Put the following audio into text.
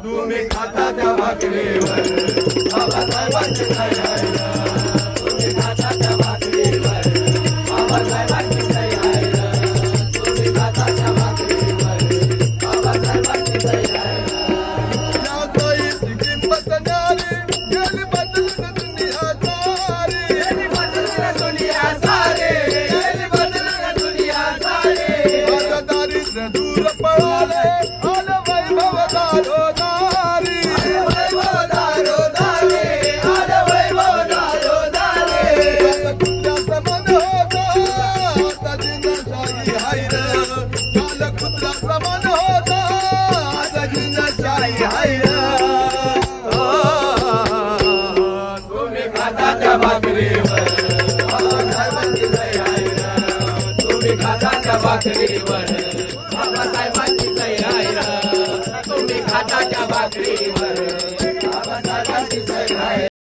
तुम्ही खाता त्या भाकरीवर बाबासाहेबांची सही आहे ना. तुम्ही खाता त्या भाकरीवर बाबासाहेबांची सही आहे ना. तुम्ही खाता त्या भाकरीवर बाबासाहेबांची सही आहे ना. या सोयीची किंमत न्यारी गेली बदलून दुनिया सारी. गेली बदलून दुनिया सारी. गेली बदलून दुनिया सारी. आता दारिद्र्य दूर पळाले आलं वैभव दारोदारी. आलं वैभव दारोदारी. आलं वैभव दारोदारी. आता कुत्र्याचं मन होतं आता जिंदाशाही हाय र. काल कुत्र्याचं मन होतं आता जिंदाशाही हाय र. तुम्ही खाता त्या भाकरीवर बाबासाहेबांची सही आहे ना. तुम्ही खाता त्या भाकरीवर